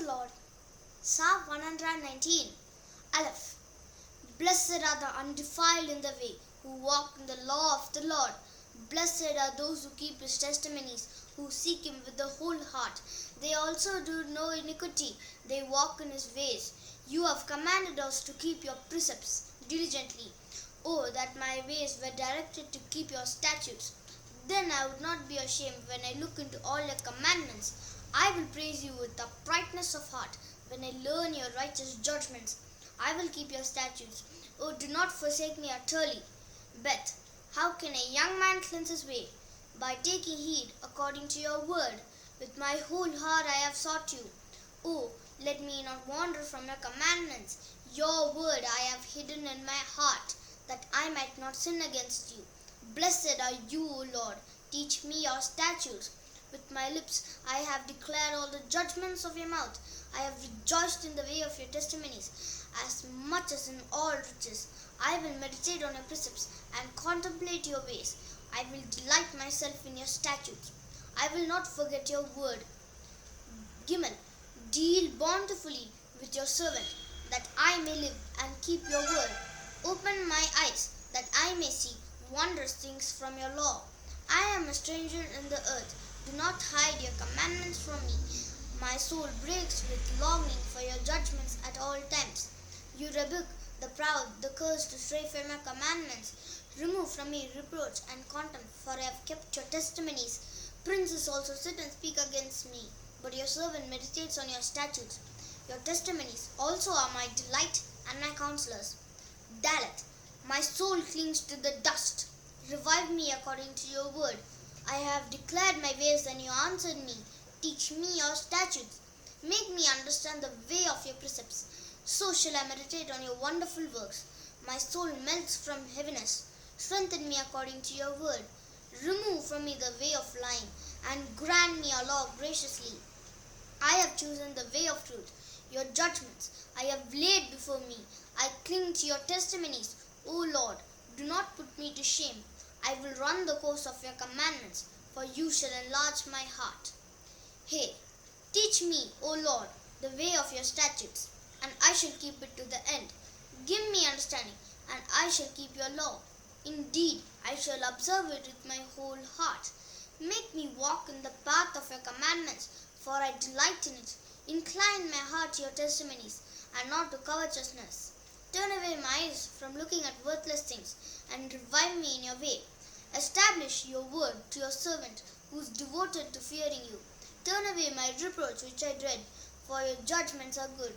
the Lord. Psalm 119. Aleph. Blessed are the undefiled in the way, who walk in the law of the Lord. Blessed are those who keep his testimonies, who seek him with the whole heart. They also do no iniquity, they walk in his ways. You have commanded us to keep your precepts diligently. Oh, that my ways were directed to keep your statutes. Then I would not be ashamed when I look into all your commandments. I will praise you with uprightness of heart when I learn your righteous judgments. I will keep your statutes. Oh, do not forsake me utterly. But how can a young man cleanse his way? By taking heed according to your word. With my whole heart I have sought you. Oh, let me not wander from your commandments. Your word I have hidden in my heart, that I might not sin against you. Blessed are you, O Lord. Teach me your statutes. With my lips I have declared all the judgments of your mouth. I have rejoiced in the way of your testimonies, as much as in all riches. I will meditate on your precepts and contemplate your ways. I will delight myself in your statutes. I will not forget your word. Gimel. Deal bountifully with your servant, that I may live and keep your word. Open my eyes, that I may see wondrous things from your law. I am a stranger in the earth. Do not hide your commandments from me. My soul breaks with longing for your judgments at all times. You rebuke the proud, the cursed to stray from your commandments. Remove from me reproach and contempt, for I have kept your testimonies. Princes also sit and speak against me, but your servant meditates on your statutes. Your testimonies also are my delight and my counselors. Dalet. My soul clings to the dust. Revive me according to your word. I have declared my ways and you answered me. Teach me your statutes. Make me understand the way of your precepts. So shall I meditate on your wonderful works. My soul melts from heaviness. Strengthen me according to your word. Remove from me the way of lying, and grant me your law graciously. I have chosen the way of truth. Your judgments I have laid before me. I cling to your testimonies. O Lord, do not put me to shame. I will run the course of your commandments, for you shall enlarge my heart. Hey, teach me, O Lord, the way of your statutes, and I shall keep it to the end. Give me understanding, and I shall keep your law. Indeed, I shall observe it with my whole heart. Make me walk in the path of your commandments, for I delight in it. Incline my heart to your testimonies, and not to covetousness. Turn away my eyes from looking at worthless things, and revive me in your way. Establish your word to your servant, who is devoted to fearing you. Turn away my reproach which I dread, for your judgments are good.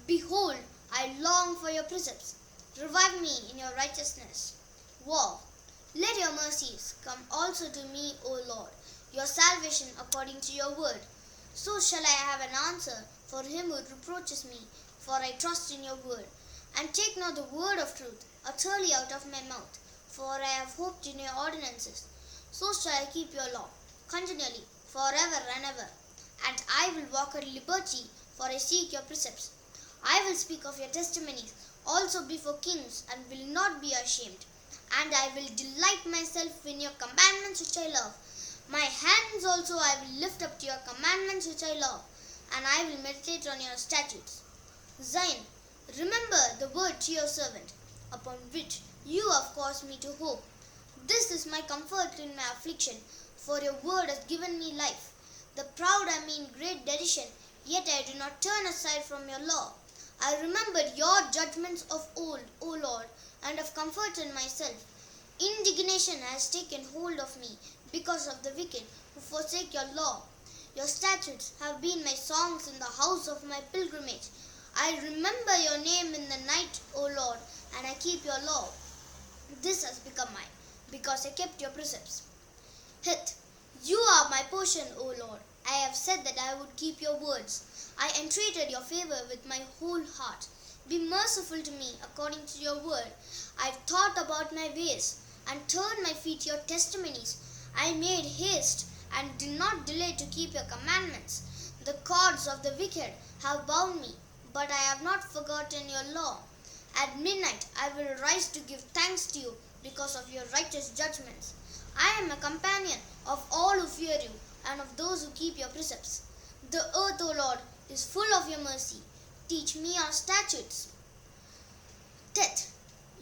Behold, I long for your precepts. Revive me in your righteousness. Woe! Let your mercies come also to me, O Lord, your salvation according to your word. So shall I have an answer for him who reproaches me, for I trust in your word. And take not the word of truth utterly out of my mouth, for I have hoped in your ordinances. So shall I keep your law continually, forever and ever. And I will walk at liberty, for I seek your precepts. I will speak of your testimonies also before kings, and will not be ashamed. And I will delight myself in your commandments which I love. My hands also I will lift up to your commandments which I love, and I will meditate on your statutes. Zion. Remember the word to your servant, upon which you have caused me to hope. This is my comfort in my affliction, for your word has given me life. The proud are me in great derision, yet I do not turn aside from your law. I remembered your judgments of old, O Lord, and have comforted myself. Indignation has taken hold of me because of the wicked who forsake your law. Your statutes have been my songs in the house of my pilgrimage. I remember your name in the night, O Lord, and I keep your law. This has become mine, because I kept your precepts. Hith, you are my portion, O Lord. I have said that I would keep your words. I entreated your favor with my whole heart. Be merciful to me according to your word. I thought about my ways, and turned my feet to your testimonies. I made haste, and did not delay to keep your commandments. The cords of the wicked have bound me, but I have not forgotten your law. At midnight I will rise to give thanks to you because of your righteous judgments. I am a companion of all who fear you, and of those who keep your precepts. The earth, O Lord, is full of your mercy. Teach me your statutes. 10th,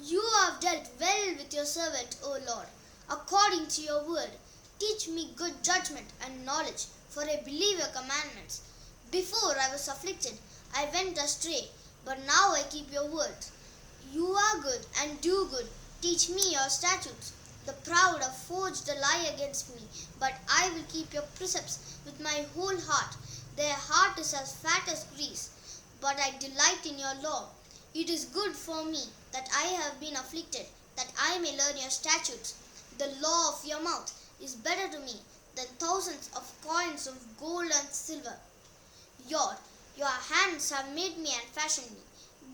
you have dealt well with your servant, O Lord, according to your word. Teach me good judgment and knowledge, for I believe your commandments. Before I was afflicted, I went astray, but now I keep your words. You are good and do good. Teach me your statutes. The proud have forged a lie against me, but I will keep your precepts with my whole heart. Their heart is as fat as grease, but I delight in your law. It is good for me that I have been afflicted, that I may learn your statutes. The law of your mouth is better to me than thousands of coins of gold and silver. Your hands have made me and fashioned me.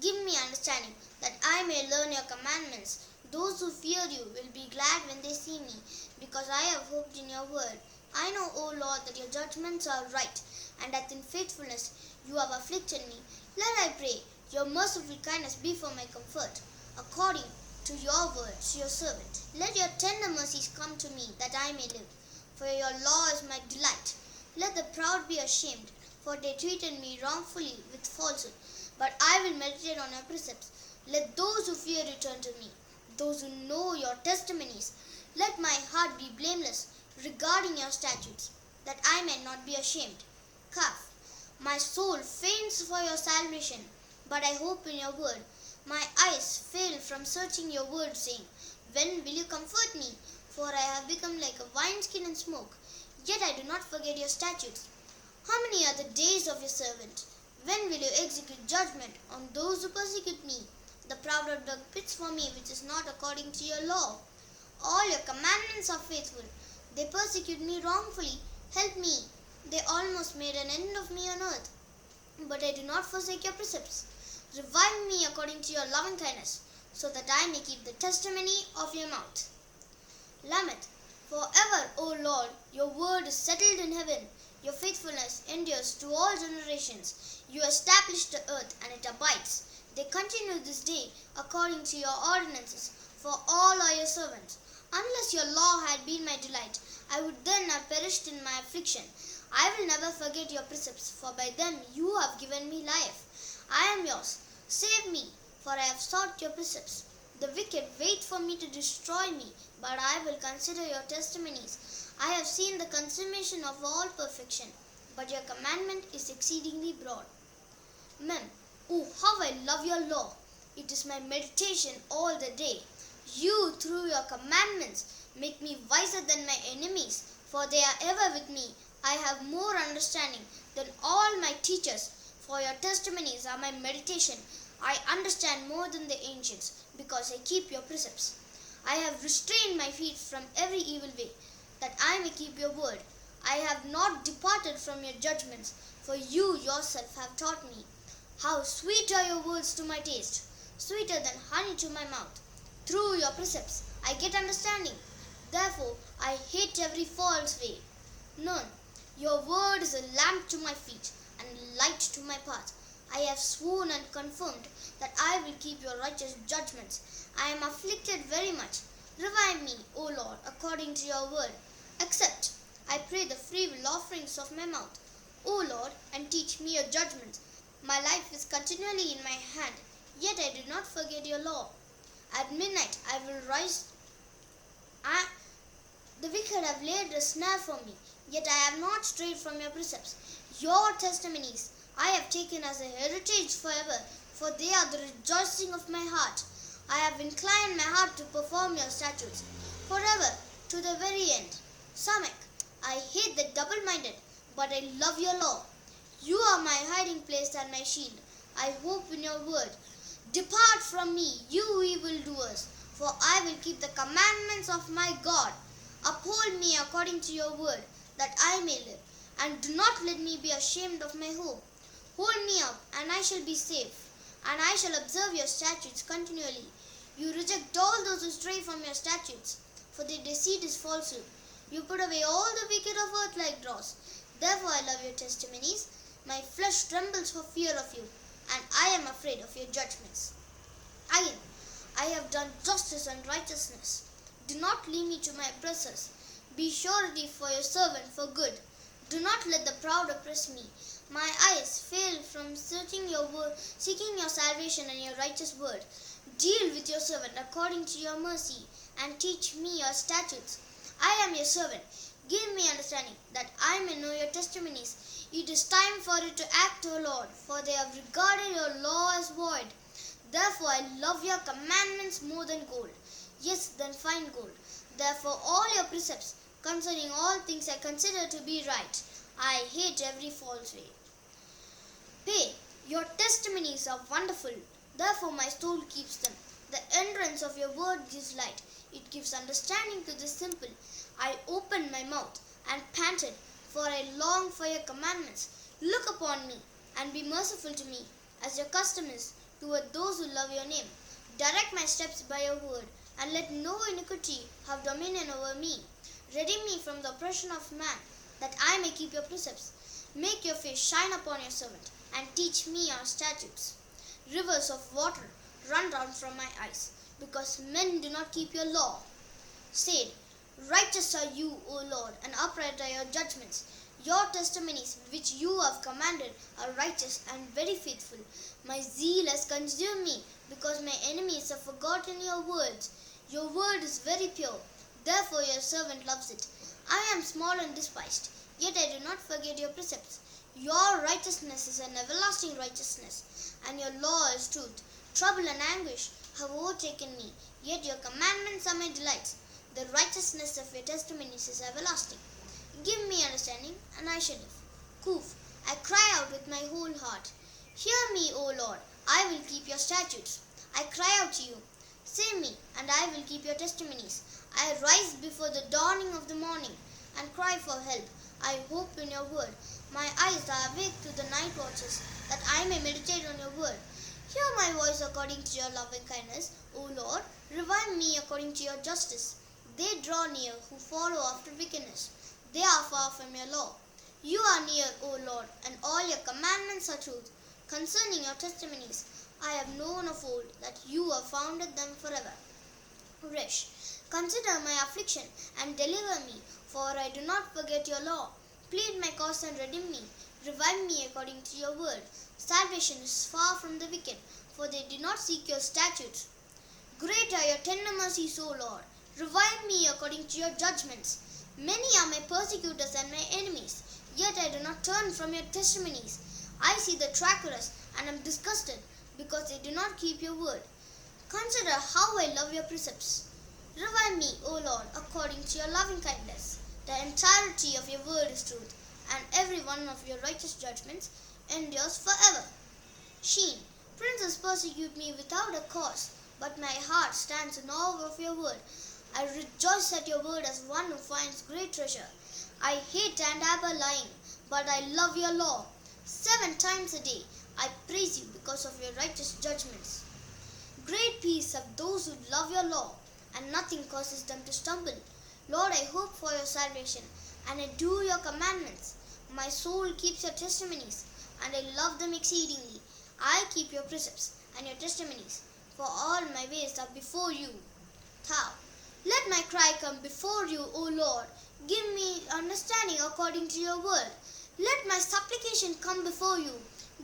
Give me understanding, that I may learn your commandments. Those who fear you will be glad when they see me, because I have hoped in your word. I know, O Lord, that your judgments are right, and that in faithfulness you have afflicted me. Let, I pray, your merciful kindness be for my comfort, according to your word to your servant. Let your tender mercies come to me, that I may live. For your law is my delight. Let the proud be ashamed, for they treated me wrongfully with falsehood. But I will meditate on your precepts. Let those who fear you turn to me, those who know your testimonies. Let my heart be blameless regarding your statutes, that I may not be ashamed. Kaf. My soul faints for your salvation, but I hope in your word. My eyes fail from searching your word, saying, when will you comfort me? For I have become like a wineskin in smoke, yet I do not forget your statutes. How many are the days of your servant? When will you execute judgment on those who persecute me? The proud have dug pits for me, which is not according to your law. All your commandments are faithful. They persecute me wrongfully. Help me. They almost made an end of me on earth. But I do not forsake your precepts. Revive me according to your loving kindness, so that I may keep the testimony of your mouth. Lamech. Forever, O Lord, your word is settled in heaven. Your faithfulness endures to all generations. You established the earth, and it abides. They continue this day according to your ordinances, for all are your servants. Unless your law had been my delight, I would then have perished in my affliction. I will never forget your precepts, for by them you have given me life. I am yours. Save me, for I have sought your precepts. The wicked wait for me to destroy me, but I will consider your testimonies. I have seen the consummation of all perfection, but your commandment is exceedingly broad. Mem. Oh, how I love your law! It is my meditation all the day. You, through your commandments, make me wiser than my enemies, for they are ever with me. I have more understanding than all my teachers, for your testimonies are my meditation. I understand more than the ancients, because I keep your precepts. I have restrained my feet from every evil way, that I may keep your word. I have not departed from your judgments, for you yourself have taught me. How sweet are your words to my taste, sweeter than honey to my mouth. Through your precepts I get understanding. Therefore I hate every false way. None. Your word is a lamp to my feet and a light to my path. I have sworn and confirmed that I will keep your righteous judgments. I am afflicted very much. Revive me, O Lord, according to your word. Accept, I pray, the freewill offerings of my mouth, O Lord, and teach me your judgments. My life is continually in my hand, yet I do not forget your law. At midnight I will rise. The wicked have laid a snare for me, yet I have not strayed from your precepts. Your testimonies I have taken as a heritage forever, for they are the rejoicing of my heart. I have inclined my heart to perform your statutes forever, to the very end. Samek. I hate the double-minded, but I love your law. You are my hiding place and my shield. I hope in your word. Depart from me, you evildoers, for I will keep the commandments of my God. Uphold me according to your word, that I may live, and do not let me be ashamed of my hope. Hold me up, and I shall be safe, and I shall observe your statutes continually. You reject all those who stray from your statutes, for their deceit is falsehood. You put away all the wicked of earth like dross. Therefore I love your testimonies. My flesh trembles for fear of you, and I am afraid of your judgments. Again, I have done justice and righteousness. Do not leave me to my oppressors. Be surety for your servant for good. Do not let the proud oppress me. My eyes fail from searching your word, seeking your salvation and your righteous word. Deal with your servant according to your mercy, and teach me your statutes. I am your servant. Give me understanding, that I may know your testimonies. It is time for it to act, O Lord, for they have regarded your law as void. Therefore I love your commandments more than gold, yes, than fine gold. Therefore all your precepts concerning all things I consider to be right. I hate every false way. Your testimonies are wonderful, therefore my soul keeps them. The entrance of your word gives light. It gives understanding to the simple. I opened my mouth and panted, for I long for your commandments. Look upon me and be merciful to me, as your custom is toward those who love your name. Direct my steps by your word, and let no iniquity have dominion over me. Redeem me from the oppression of man, that I may keep your precepts. Make your face shine upon your servant, and teach me your statutes. Rivers of water run down from my eyes, because men do not keep your law. Said, righteous are you, O Lord, and upright are your judgments. Your testimonies which you have commanded are righteous and very faithful. My zeal has consumed me, because my enemies have forgotten your words. Your word is very pure, therefore your servant loves it. I am small and despised, yet I do not forget your precepts. Your righteousness is an everlasting righteousness, and your law is truth. Trouble and anguish have overtaken me, yet your commandments are my delights. The righteousness of your testimonies is everlasting. Give me understanding, and I shall live. Kuf, I cry out with my whole heart. Hear me, O Lord, I will keep your statutes. I cry out to you. Save me, and I will keep your testimonies. I rise before the dawning of the morning, and cry for help. I hope in your word. My eyes are awake to the night watches, that I may meditate on your word. Hear my voice according to your loving kindness, O Lord. Revive me according to your justice. They draw near who follow after wickedness. They are far from your law. You are near, O Lord, and all your commandments are truth. Concerning your testimonies, I have known of old that you have founded them forever. Resh, consider my affliction and deliver me, for I do not forget your law. Plead my cause and redeem me. Revive me according to your word. Salvation is far from the wicked, for they do not seek your statutes. Great are your tender mercies, O Lord. Revive me according to your judgments. Many are my persecutors and my enemies, yet I do not turn from your testimonies. I see the traitorous and am disgusted, because they do not keep your word. Consider how I love your precepts. Revive me, O Lord, according to your loving kindness. The entirety of your word is truth, and every one of your righteous judgments endures forever. Sheen, princes persecute me without a cause, but my heart stands in awe of your word. I rejoice at your word as one who finds great treasure. I hate and abhor lying, but I love your law. 7 times a day I praise you because of your righteous judgments. Great peace have those who love your law, and nothing causes them to stumble. Lord, I hope for your salvation, and I do your commandments. My soul keeps your testimonies, and I love them exceedingly. I keep your precepts and your testimonies, for all my ways are before you. Thou, let my cry come before you, O Lord. Give me understanding according to your word. Let my supplication come before you.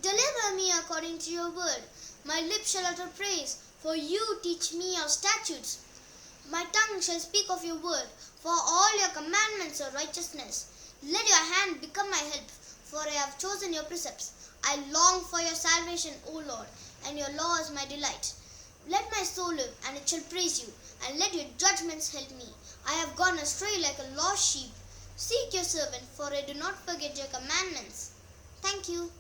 Deliver me according to your word. My lips shall utter praise, for you teach me your statutes. My tongue shall speak of your word, for all your commandments are righteousness. Let your hand become my help, for I have chosen your precepts. I long for your salvation, O Lord, and your law is my delight. Let my soul live, and it shall praise you, and let your judgments help me. I have gone astray like a lost sheep. Seek your servant, for I do not forget your commandments. Thank you.